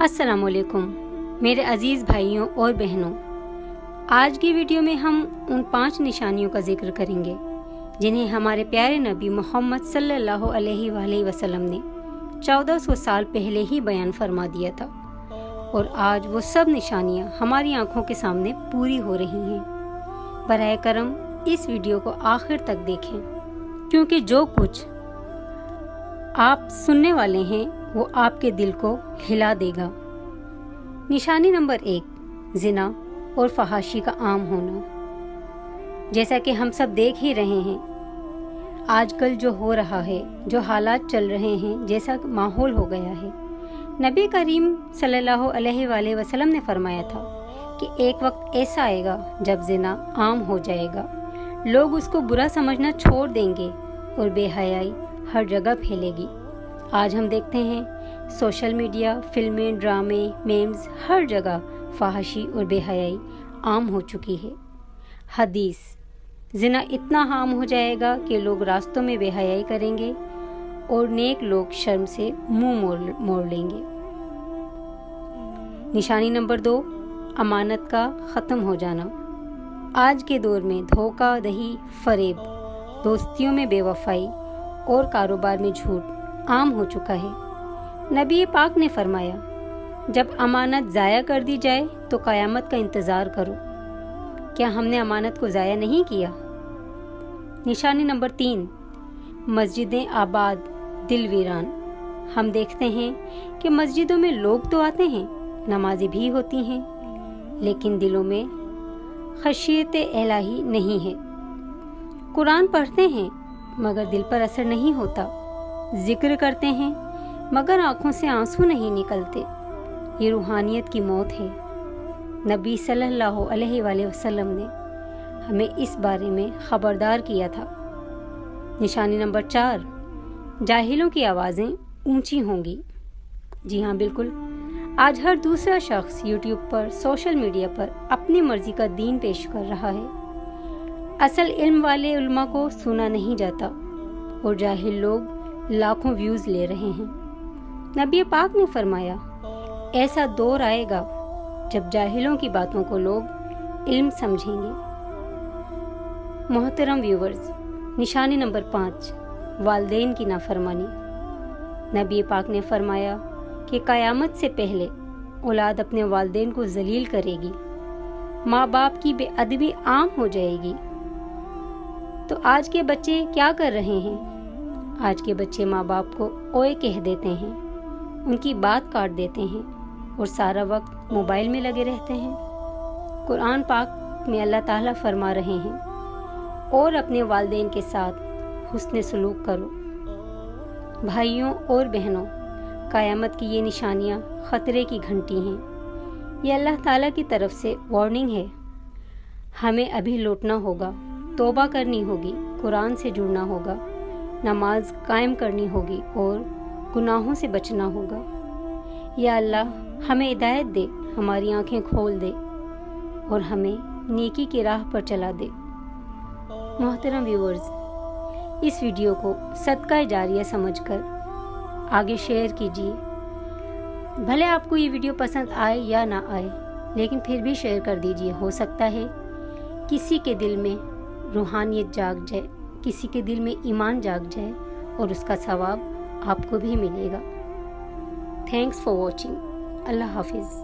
السلام علیکم میرے عزیز بھائیوں اور بہنوں، آج کی ویڈیو میں ہم ان 5 نشانیوں کا ذکر کریں گے جنہیں ہمارے پیارے نبی محمد صلی اللہ علیہ وآلہ وسلم نے 1400 سال پہلے ہی بیان فرما دیا تھا، اور آج وہ سب نشانیاں ہماری آنکھوں کے سامنے پوری ہو رہی ہیں۔ براہ کرم اس ویڈیو کو آخر تک دیکھیں، کیونکہ جو کچھ آپ سننے والے ہیں وہ آپ کے دل کو ہلا دے گا۔ نشانی نمبر 1، زنا اور فحاشی کا عام ہونا۔ جیسا کہ ہم سب دیکھ ہی رہے ہیں آج کل جو ہو رہا ہے، جو حالات چل رہے ہیں، جیسا ماحول ہو گیا ہے، نبی کریم صلی اللہ علیہ وآلہ وسلم نے فرمایا تھا کہ ایک وقت ایسا آئے گا جب زنا عام ہو جائے گا، لوگ اس کو برا سمجھنا چھوڑ دیں گے اور بے حیائی ہر جگہ پھیلے گی۔ آج ہم دیکھتے ہیں سوشل میڈیا، فلمیں، ڈرامے، میمز، ہر جگہ فحاشی اور بے حیائی عام ہو چکی ہے۔ حدیث: زنا اتنا عام ہو جائے گا کہ لوگ راستوں میں بے حیائی کریں گے اور نیک لوگ شرم سے منہ موڑ لیں گے۔ نشانی نمبر 2، امانت کا ختم ہو جانا۔ آج کے دور میں دھوکہ دہی، فریب، دوستیوں میں بے وفائی اور کاروبار میں جھوٹ عام ہو چکا ہے۔ نبی پاک نے فرمایا، جب امانت ضائع کر دی جائے تو قیامت کا انتظار کرو۔ کیا ہم نے امانت کو ضائع نہیں کیا؟ نشانی نمبر 3، مسجدیں آباد دل ویران۔ ہم دیکھتے ہیں کہ مسجدوں میں لوگ تو آتے ہیں، نمازیں بھی ہوتی ہیں، لیکن دلوں میں خشیت الہی نہیں ہے۔ قرآن پڑھتے ہیں مگر دل پر اثر نہیں ہوتا، ذکر کرتے ہیں مگر آنکھوں سے آنسو نہیں نکلتے۔ یہ روحانیت کی موت ہے۔ نبی صلی اللہ علیہ وآلہ وسلم نے ہمیں اس بارے میں خبردار کیا تھا۔ نشانی نمبر 4، جاہلوں کی آوازیں اونچی ہوں گی۔ جی ہاں، بالکل، آج ہر دوسرا شخص یوٹیوب پر، سوشل میڈیا پر اپنی مرضی کا دین پیش کر رہا ہے۔ اصل علم والے علماء کو سنا نہیں جاتا اور جاہل لوگ لاکھوں ویوز لے رہے ہیں۔ نبی پاک نے فرمایا، ایسا دور آئے گا جب جاہلوں کی باتوں کو لوگ علم سمجھیں گے۔ محترم ویورز، نشانی نمبر 5، والدین کی نافرمانی۔ نبی پاک نے فرمایا کہ قیامت سے پہلے اولاد اپنے والدین کو ذلیل کرے گی، ماں باپ کی بے ادبی عام ہو جائے گی۔ تو آج کے بچے کیا کر رہے ہیں؟ آج کے بچے ماں باپ کو اوئے کہہ دیتے ہیں، ان کی بات کاٹ دیتے ہیں اور سارا وقت موبائل میں لگے رہتے ہیں۔ قرآن پاک میں اللہ تعالیٰ فرما رہے ہیں، اور اپنے والدین کے ساتھ حسن سلوک کرو۔ بھائیوں اور بہنوں، قیامت کی یہ نشانیاں خطرے کی گھنٹی ہیں۔ یہ اللہ تعالیٰ کی طرف سے وارننگ ہے۔ ہمیں ابھی لوٹنا ہوگا، توبہ کرنی ہوگی، قرآن سے جڑنا ہوگا، نماز قائم کرنی ہوگی اور گناہوں سے بچنا ہوگا۔ یا اللہ ہمیں ہدایت دے، ہماری آنکھیں کھول دے اور ہمیں نیکی کی راہ پر چلا دے۔ محترم ویورز، اس ویڈیو کو صدقہ جاریہ سمجھ کر آگے شیئر کیجیے۔ بھلے آپ کو یہ ویڈیو پسند آئے یا نہ آئے، لیکن پھر بھی شیئر کر دیجیے۔ ہو سکتا ہے کسی کے دل میں روحانیت جاگ جائے، کسی کے دل میں ایمان جاگ جائے اور اس کا ثواب آپ کو بھی ملے گا۔ Thanks for watching. اللہ حافظ۔